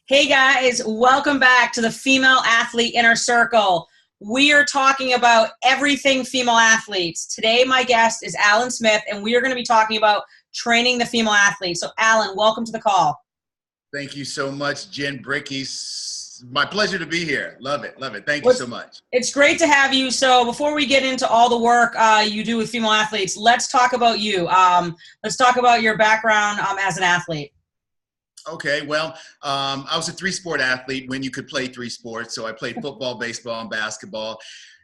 Hey guys, welcome back to the Female Athlete Inner Circle. We are talking about everything female athletes. Today my guest is Alan Smith, and we are going to be talking about training the female athlete. So Alan, welcome to the call. Thank you so much, Jen Brickey. My pleasure to be here. Love it. Love it. Thank you so much. It's great to have you. So before we get into all the work you do with female athletes, let's talk about you. Let's talk about your background as an athlete. Okay, well, I was a three-sport athlete when you could play three sports. So I played football, baseball, and basketball.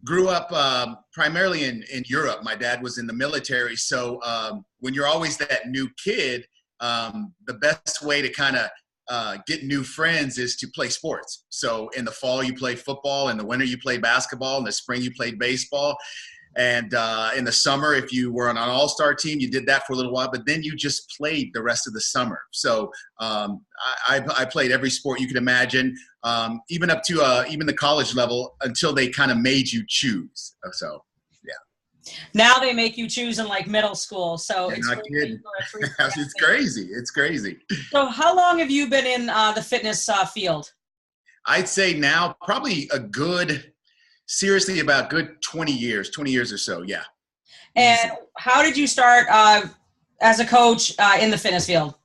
Grew up primarily in Europe. My dad was in the military. So when you're always that new kid, the best way to kind of get new friends is to play sports. So in the fall, you play football. In the winter, you play basketball. In the spring, you played baseball. And in the summer, if you were on an all-star team, you did that for a little while, but then you just played the rest of the summer. So I played every sport you could imagine, even up to even the college level, until they kind of made you choose. So, yeah. Now they make you choose in like middle school. So it's not kidding. It's crazy. It's crazy. So how long have you been in the fitness field? I'd say now probably seriously about good 20 years or so. Yeah. And how did you start as a coach in the fitness field?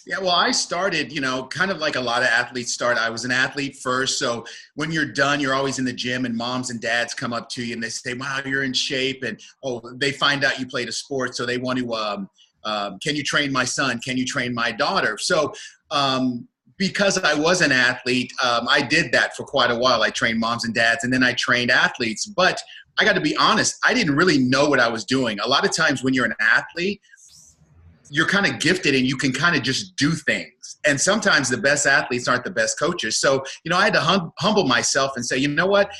Yeah, well, I started, kind of like a lot of athletes start. I was an athlete first. So when you're done, you're always in the gym, and moms and dads come up to you and they say, wow, you're in shape. And, they find out you played a sport. So they want to, can you train my son? Can you train my daughter? So, because I was an athlete, I did that for quite a while. I trained moms and dads, and then I trained athletes. But I got to be honest, I didn't really know what I was doing. A lot of times when you're an athlete, you're kind of gifted and you can kind of just do things. And sometimes the best athletes aren't the best coaches. So, I had to humble myself and say, you know what?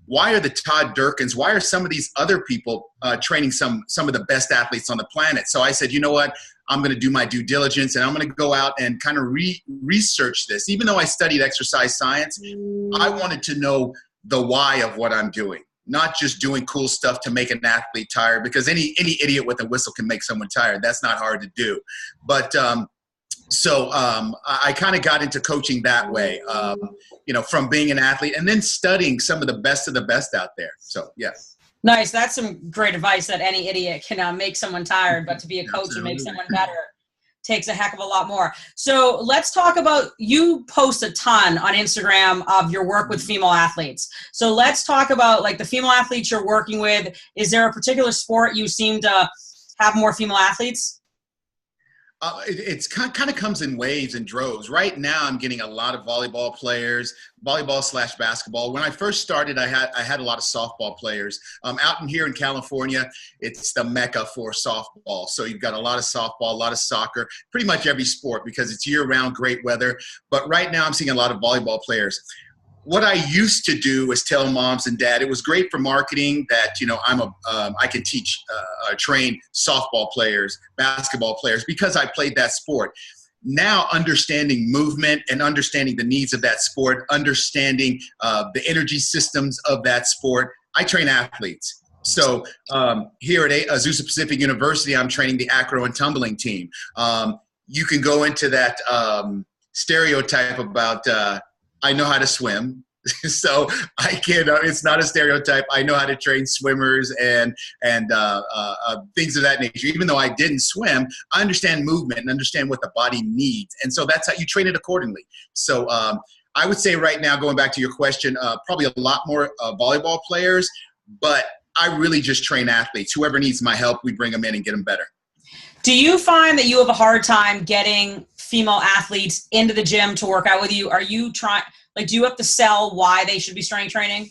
Why are the Todd Durkins, why are some of these other people training some of the best athletes on the planet? So I said, you know what? I'm going to do my due diligence, and I'm going to go out and kind of research this. Even though I studied exercise science, I wanted to know the why of what I'm doing, not just doing cool stuff to make an athlete tired, because any idiot with a whistle can make someone tired. That's not hard to do. But so I kind of got into coaching that way, from being an athlete and then studying some of the best out there. So, yeah. Nice. That's some great advice, that any idiot can make someone tired, but to be a coach and make someone better takes a heck of a lot more. So let's talk about, you post a ton on Instagram of your work with female athletes. So let's talk about like the female athletes you're working with. Is there a particular sport you seem to have more female athletes? It's kind of comes in waves and droves. Right now, I'm getting a lot of volleyball players, volleyball/basketball. When I first started, I had a lot of softball players. Out here in California, it's the mecca for softball. So you've got a lot of softball, a lot of soccer, pretty much every sport because it's year-round, great weather. But right now, I'm seeing a lot of volleyball players. What I used to do was tell moms and dad, it was great for marketing that, I can teach, train softball players, basketball players, because I played that sport. Now understanding movement and understanding the needs of that sport, understanding the energy systems of that sport, I train athletes. So here at Azusa Pacific University, I'm training the acro and tumbling team. You can go into that stereotype about I know how to swim. So I can, it's not a stereotype. I know how to train swimmers and things of that nature. Even though I didn't swim, I understand movement and understand what the body needs. And so that's how you train it accordingly. So I would say right now, going back to your question, probably a lot more volleyball players, but I really just train athletes. Whoever needs my help, we bring them in and get them better. Do you find that you have a hard time getting female athletes into the gym to work out with you? Are you trying, do you have to sell why they should be strength training?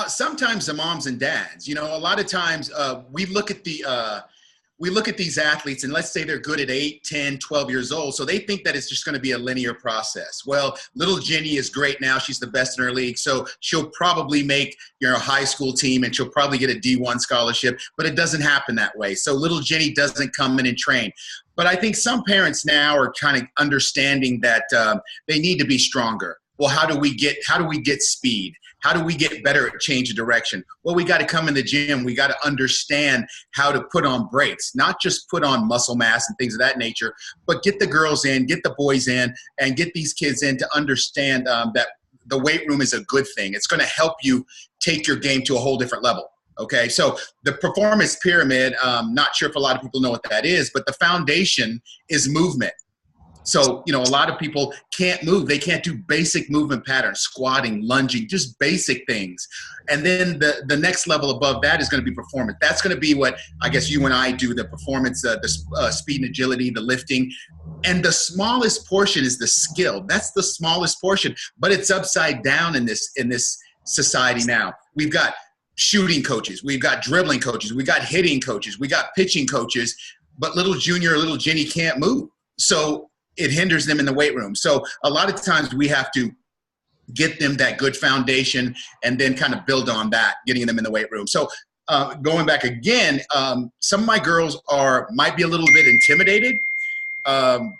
Sometimes the moms and dads, a lot of times we look at these athletes and let's say they're good at 8, 10, 12 years old. So they think that it's just going to be a linear process. Well, little Jenny is great now. She's the best in her league. So she'll probably make a high school team and she'll probably get a D1 scholarship, but it doesn't happen that way. So little Jenny doesn't come in and train. But I think some parents now are kind of understanding that they need to be stronger. Well, how do we get speed? How do we get better at change of direction? Well, we got to come in the gym. We got to understand how to put on brakes, not just put on muscle mass and things of that nature, but get the girls in, get the boys in, and get these kids in to understand that the weight room is a good thing. It's going to help you take your game to a whole different level. Okay, so the performance pyramid, not sure if a lot of people know what that is, but the foundation is movement. So, you know, a lot of people can't move. They can't do basic movement patterns, squatting, lunging, just basic things. And then the next level above that is going to be performance. That's going to be what I guess you and I do, the performance, the speed and agility, the lifting. And the smallest portion is the skill. That's the smallest portion, but it's upside down in this society now. We've got shooting coaches. We've got dribbling coaches. We got hitting coaches. We got pitching coaches, but little Junior or little Jenny can't move. So it hinders them in the weight room. So a lot of times we have to get them that good foundation and then kind of build on that, getting them in the weight room. So going back again, some of my girls might be a little bit intimidated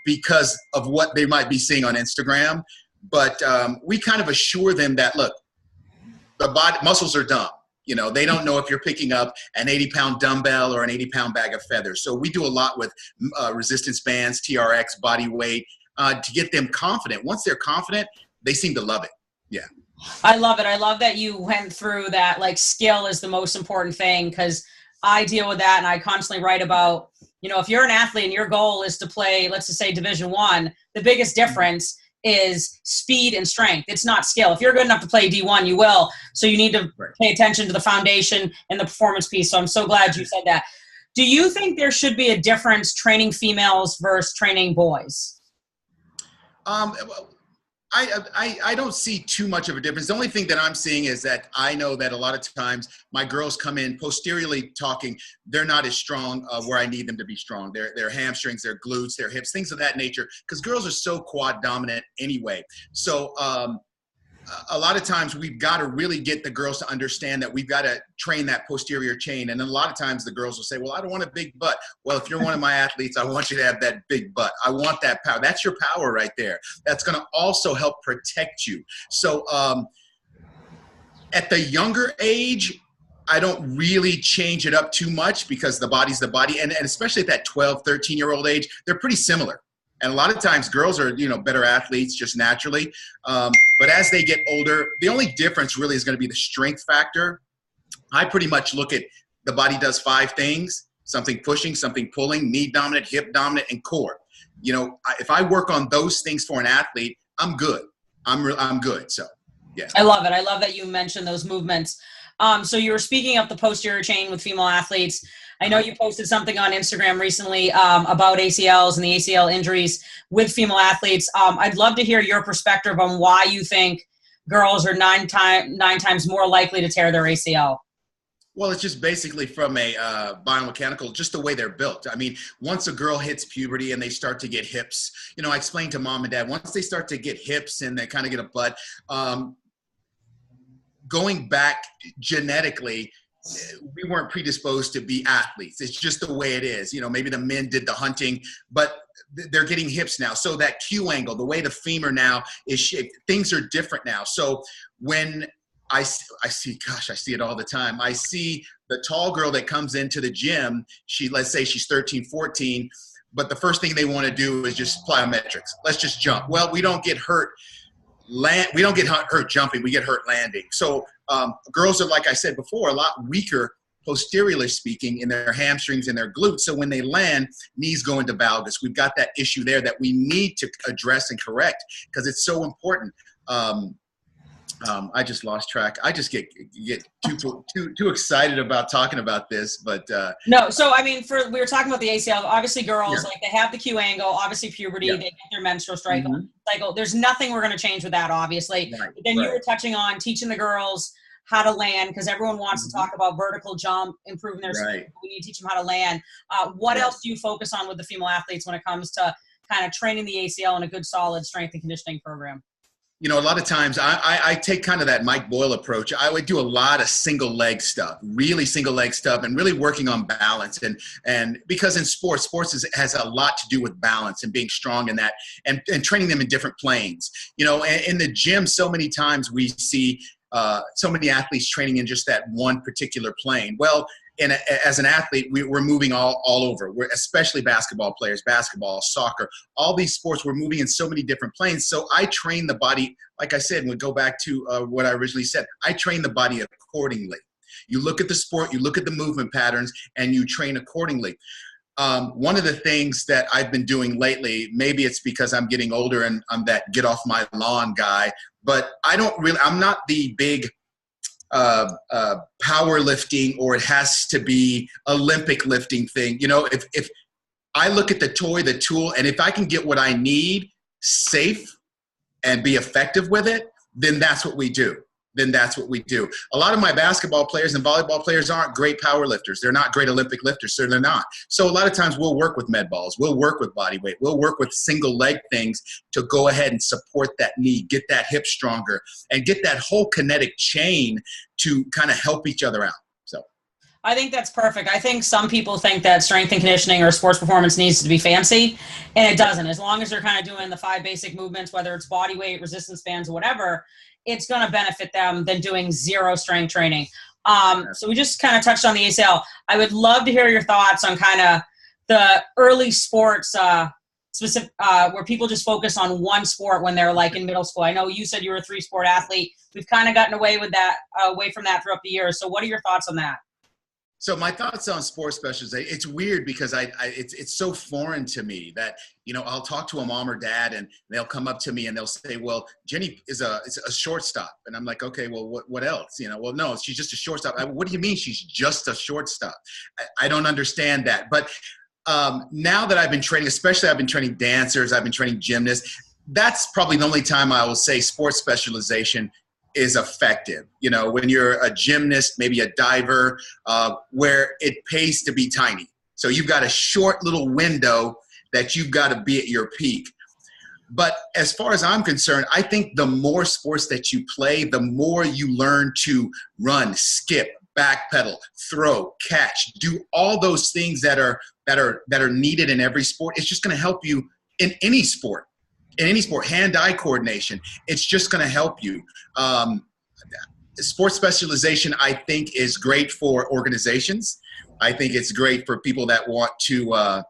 because of what they might be seeing on Instagram. But we kind of assure them that, look, the body muscles are dumb. You know, they don't know if you're picking up an 80-pound dumbbell or an 80-pound bag of feathers. So we do a lot with resistance bands, TRX, body weight, to get them confident. Once they're confident, they seem to love it. Yeah. I love it. I love that you went through that, like, skill is the most important thing, because I deal with that and I constantly write about, you know, if you're an athlete and your goal is to play, let's just say Division I, the biggest difference is speed and strength. It's not skill. If you're good enough to play D1, you will. So you need to pay attention to the foundation and the performance piece. So I'm so glad you said that. Do you think there should be a difference training females versus training boys? I don't see too much of a difference. The only thing that I'm seeing is that I know that a lot of times my girls come in posteriorly talking, they're not as strong where I need them to be strong. Their hamstrings, their glutes, their hips, things of that nature, because girls are so quad dominant anyway. So a lot of times we've got to really get the girls to understand that we've got to train that posterior chain. And then a lot of times the girls will say, well, I don't want a big butt. Well, if you're one of my athletes, I want you to have that big butt. I want that power. That's your power right there. That's going to also help protect you. So at the younger age, I don't really change it up too much because the body's the body. And especially at that 12, 13-year-old age, they're pretty similar. And a lot of times girls are, you know, better athletes just naturally. But as they get older, the only difference really is going to be the strength factor. I pretty much look at the body does 5 things: something pushing, something pulling, knee dominant, hip dominant, and core. You know, if I work on those things for an athlete, I'm good. I'm good. So, yeah. I love it. I love that you mentioned those movements. So you were speaking of the posterior chain with female athletes. I know you posted something on Instagram recently about ACLs and the ACL injuries with female athletes. I'd love to hear your perspective on why you think girls are nine times more likely to tear their ACL. Well, it's just basically from a biomechanical, just the way they're built. I mean, once a girl hits puberty and they start to get hips, you know, I explained to mom and dad, once they start to get hips and they kind of get a butt, going back genetically, we weren't predisposed to be athletes. It's just the way it is. You know, maybe the men did the hunting, but they're getting hips now. So that Q angle, the way the femur now is shaped, things are different now. So when I see, gosh, I see it all the time. I see the tall girl that comes into the gym. Let's say she's 13, 14, but the first thing they want to do is just plyometrics. Let's just jump. Well, we don't get hurt. We don't get hurt jumping. We get hurt landing. So girls are, like I said before, a lot weaker posteriorly speaking in their hamstrings and their glutes. So when they land, knees go into valgus. We've got that issue there that we need to address and correct because it's so important. I just lost track. I just get too excited about talking about this, but no. So I mean, we were talking about the ACL. Obviously, girls like they have the Q angle. Obviously, puberty. They get their menstrual cycle. There's nothing we're going to change with that, obviously. Right. But then you were touching on teaching the girls how to land because everyone wants to talk about vertical jump, improving their speed. We need to teach them how to land. What else do you focus on with the female athletes when it comes to kind of training the ACL in a good, solid strength and conditioning program? You know, a lot of times I take kind of that Mike Boyle approach. I would do a lot of single leg stuff, really single leg stuff, and really working on balance. And because in sports has a lot to do with balance and being strong in that and training them in different planes. You know, in the gym, so many times we see so many athletes training in just that one particular plane. Well, as an athlete, we're moving all over. We're especially basketball players, basketball, soccer, all these sports. We're moving in so many different planes. So I train the body, like I said, we go back to what I originally said. I train the body accordingly. You look at the sport, you look at the movement patterns, and you train accordingly. One of the things that I've been doing lately, maybe it's because I'm getting older and I'm that get off my lawn guy, but I'm not the big powerlifting, or it has to be Olympic lifting thing. You know, if I look at the toy, the tool, and if I can get what I need safe and be effective with it, then that's what we do. A lot of my basketball players and volleyball players aren't great power lifters. They're not great Olympic lifters, so they're not. So a lot of times we'll work with med balls. We'll work with body weight. We'll work with single leg things to go ahead and support that knee, get that hip stronger, and get that whole kinetic chain to kind of help each other out. So I think that's perfect. I think some people think that strength and conditioning or sports performance needs to be fancy, and it doesn't. As long as they're kind of doing the 5 basic movements, whether it's body weight, resistance bands, or whatever, it's going to benefit them than doing zero strength training. So we just kind of touched on the ACL. I would love to hear your thoughts on kind of the early sports specific, where people just focus on one sport when they're like in middle school. I know you said you were a 3-sport athlete. We've kind of gotten away from that throughout the years. So what are your thoughts on that? So my thoughts on sports specialization, it's weird because it's so foreign to me that, you know, I'll talk to a mom or dad and they'll come up to me and they'll say, well, Jenny is a shortstop. And I'm like, okay, well, what else? You know, well, no, she's just a shortstop. What do you mean she's just a shortstop? I don't understand that. But now that I've been training, especially I've been training dancers, I've been training gymnasts, that's probably the only time I will say sports specialization is effective. You know, when you're a gymnast, maybe a diver, where it pays to be tiny. So you've got a short little window that you've got to be at your peak. But as far as I'm concerned, I think the more sports that you play, the more you learn to run, skip, backpedal, throw, catch, do all those things that are needed in every sport. It's just going to help you in any sport. In any sport, hand-eye coordination, it's just going to help you. Sports specialization, I think, is great for organizations. I think it's great for people that want to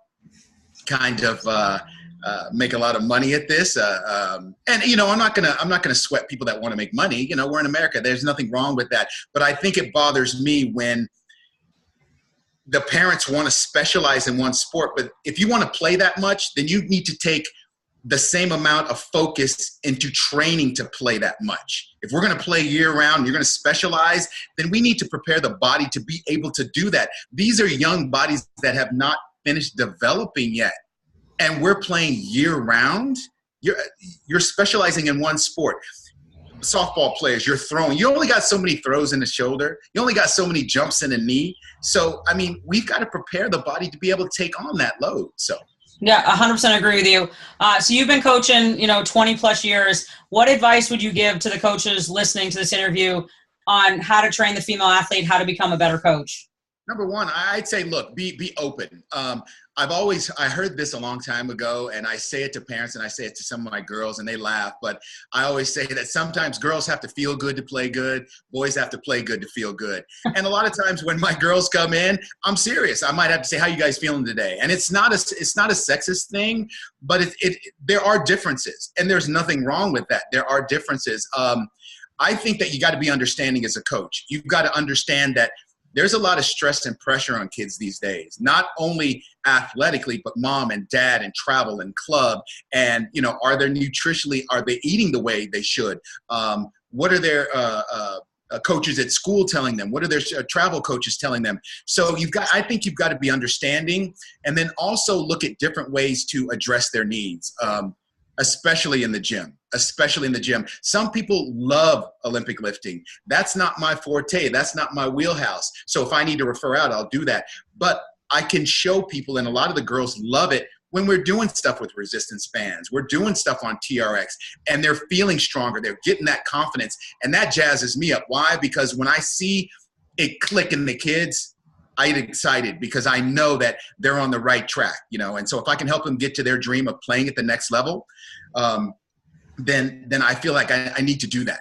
make a lot of money at this. And you know, I'm not gonna sweat people that want to make money. You know, we're in America. There's nothing wrong with that. But I think it bothers me when the parents want to specialize in one sport. But if you want to play that much, then you need to take the same amount of focus into training to play that much. If we're going to play year round, you're going to specialize, then we need to prepare the body to be able to do that. These are young bodies that have not finished developing yet. And we're playing year round. You're specializing in one sport. Softball players, you're throwing. You only got so many throws in the shoulder. You only got so many jumps in the knee. So, I mean, we've got to prepare the body to be able to take on that load. So. Yeah, 100% agree with you. So you've been coaching, 20 plus years. What advice would you give to the coaches listening to this interview on how to train the female athlete, how to become a better coach? Number one, I'd say, look, be open. I heard this a long time ago, and I say it to parents and I say it to some of my girls and they laugh, but I always say that sometimes girls have to feel good to play good. Boys have to play good to feel good. And a lot of times when my girls come in, I'm serious. I might have to say, how you guys feeling today? And it's not a sexist thing, but there are differences, and there's nothing wrong with that. There are differences. I think that you got to be understanding as a coach. You've got to understand that there's a lot of stress and pressure on kids these days, not only athletically, but mom and dad and travel and club. And, are they eating the way they should? What are their coaches at school telling them? What are their travel coaches telling them? So I think you've got to be understanding, and then also look at different ways to address their needs. Especially in the gym. Some people love Olympic lifting. That's not my forte. That's not my wheelhouse. So if I need to refer out, I'll do that. But I can show people, and a lot of the girls love it, when we're doing stuff with resistance bands, we're doing stuff on TRX, and they're feeling stronger. They're getting that confidence, and that jazzes me up. Why? Because when I see it click in the kids, I get excited because I know that they're on the right track, and so if I can help them get to their dream of playing at the next level, then I feel like I need to do that,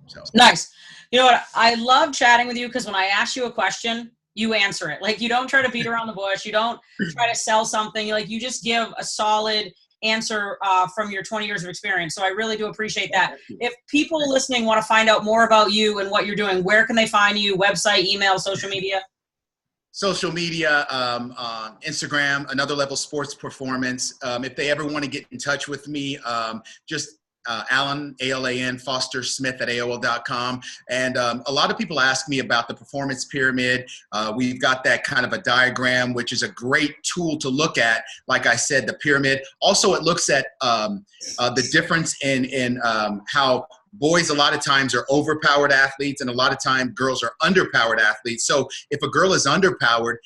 So nice. You know what? I love chatting with you because when I ask you a question, you answer it. Like, you don't try to beat around the bush. You don't try to sell something. Like, you just give a solid answer from your 20 years of experience. So I really do appreciate that. If people listening want to find out more about you and what you're doing, where can they find you? Website, email, social media? Social media, on Instagram, Another Level Sports Performance. If they ever want to get in touch with me, just Alan, A-L-A-N, Foster Smith at AOL.com. And a lot of people ask me about the performance pyramid. We've got that kind of a diagram, which is a great tool to look at. Like I said, the pyramid. Also, it looks at the difference in how boys a lot of times are overpowered athletes, and a lot of times girls are underpowered athletes. So if a girl is underpowered,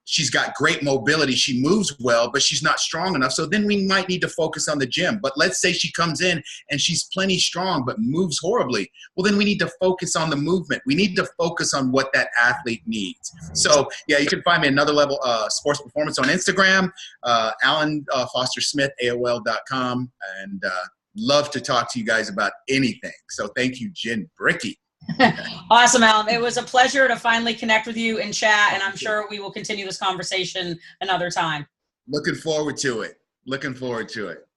she's got great mobility, she moves well, but she's not strong enough. So then we might need to focus on the gym. But let's say she comes in and she's plenty strong but moves horribly. Well, then we need to focus on the movement. We need to focus on what that athlete needs. So yeah, you can find me Another Level Sports Performance on Instagram, Alan Foster Smith, AOL.com, and love to talk to you guys about anything. So thank you, Jen Bricky. Awesome, Alan. It was a pleasure to finally connect with you and chat, and I'm sure we will continue this conversation another time. Looking forward to it. Looking forward to it.